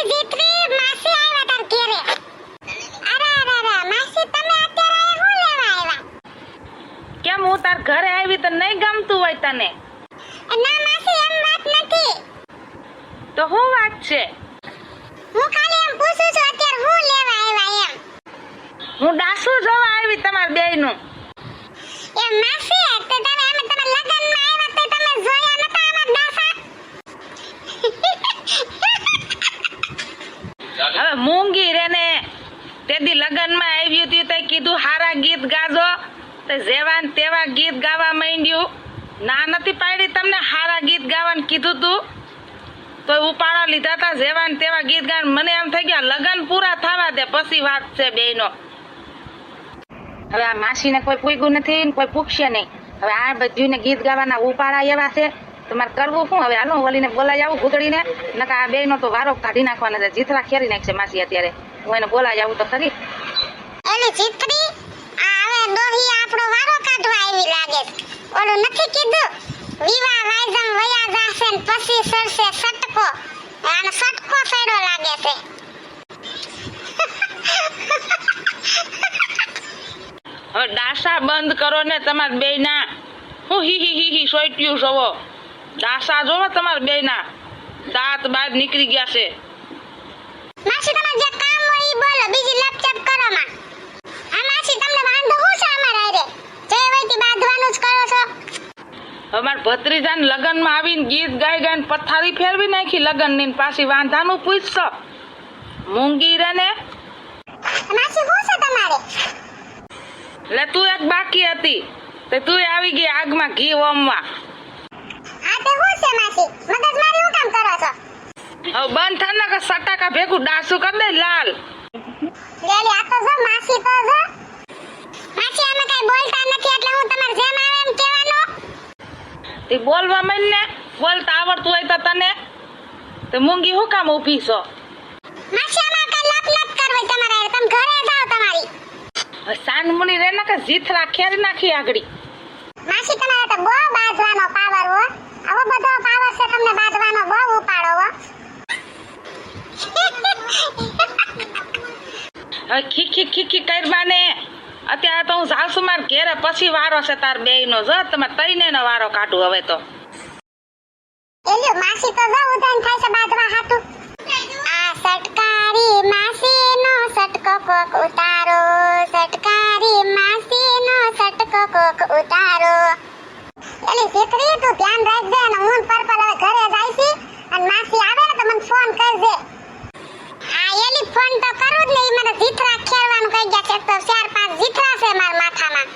એલી જીતરી માસી આવ્યા તાર ઘરે. અરે માસી તમે અત્યારે શું લેવા આવ્યા? કેમ હું તાર ઘરે આવી તો નહીં ગમતું હોય તને? ના માસી એમ વાત નથી. તો શું વાત છે? હું ખાલી એમ પૂછું છું અત્યારે શું લેવા આવ્યા એમ. હું ડાસુ જોવા આવી તમાર બેયનું. એમ માસી તે તમે અમે તમારા લગનમાં આવ્યા તો તમે જોયા નતા અમાર ડાસા? હવે મૂંગી રે ને તેદી લગનમાં આવ્યું હતું તે કીધું હારા ગીત ગાજો તે જેવાન તેવા ગીત ગાવા માંડ્યું. ના નથી પાડી તમને હારા ગીત ગાવાનું કીધું તું તો ઉપાડા લીધા તા જેવાન તેવા ગીત ગાન. મને એમ થઈ ગયા લગન પૂરા થવા દે પછી વાત છે બેયનો. હવે આ માસીને કોઈ પૂગ્યું નથી ને કોઈ પૂછશે નહીં. હવે આ બધું ગીત ગાવાના ઉપાડા એવા છે તમારે કરવું શું? હવે હાલો વલીને બોલાઈ આવું ઘૂંટડીને નકા આ બેયનો તો વારો કાઢી નાખવાના છે. જીથરા ખેરી નાખશે માસી અત્યારે. હું એને બોલાઈ આવું તો ખરી. એલી જીતરી આ હવે ડોહી આપણો વારો કાઢવા આવી લાગે. ઓલું નથી કીધું વિવાહ વાયજમ વયા જાશે ને પછી સરસે સટકો. આનો સટકો ફેડો લાગે છે. હવે ડાસા બંધ કરો ને તમાર બેયના. હું હી સોટ્યું જોવો. ડાસા જોવો તમાર બેયના દાંત બાદ નીકળી ગયા છે. માસી તમારે જે કામ હોય ઈ બોલો, બીજી લપચપ કરો માં. આ માસી તમને વાંધો શું છે અમારા હારે? જે હોય તે બાંધવાનું જ કરો છો. અમાર ભત્રીજાને લગનમાં આવીને ગીત ગાઈ ગાઈને પથારી ફેરવી નાખી લગનની ને પાછી વાંધાનું પૂછશો. મૂંગી રે ને માસી શું છે તમારે? એટલે તું એક બાકી હતી તે તું આવી ગઈ આગમાં ઘી ઓમવા. આ તે શું છે માસી? મગજમારી હું કામ કરો છો? હવે બંધ થાય ને કે સટાકા ભેગું ડાસું કરી દે લાલ. લેલી આ તો જો માસી તો જો. માસી આમાં કઈ બોલતા નથી એટલે હું તમારે જેમ આવે એમ કહેવાનો. તે બોલવા માંડ ને બોલતા આવડતું હોય તો તને. તે મૂંગી હું કામ ઊભી છો? માસી આમાં કઈ લપ લપ કરવી તમારે હારે. તમે ઘરે જાઓ તમારી. સાનમુની રે ને કે જીથરા ખેરી નાખી આગળી. માસી તમારે તો બહુ બાંધવાનો પાવર હો. આવો બધો પાવર છે તમને બાંધવાનો બહુ ઉપાડો હો. હવે ખીખી કરવા ને અત્યારે તો હું જાઉં છું માર ઘેરે પછી વારો છે તાર બેયનો. જો તમારે તઈને નો વારો કાઢું હવે તો. એલ્યો માસી તો જો ઉધાન થાય છે બાંધવા હાટું. આ સટકારી માસીનો સટકો કોક ઉતારો. સટકારી માસીનો સટકો કોક ઉતારો. એલી દીકરી તું ધ્યાન રાખજે અને હું પર્પલ હવે ઘરે જાય છે અને માસી આવે ને તો મને ફોન કરજે. હા એલી ફોન તો કરું જ ને. ઈ મને જીથરા ખેરવાનું કહી ગયા છે. તો 4-5 જીથરા છે મારા માથામાં.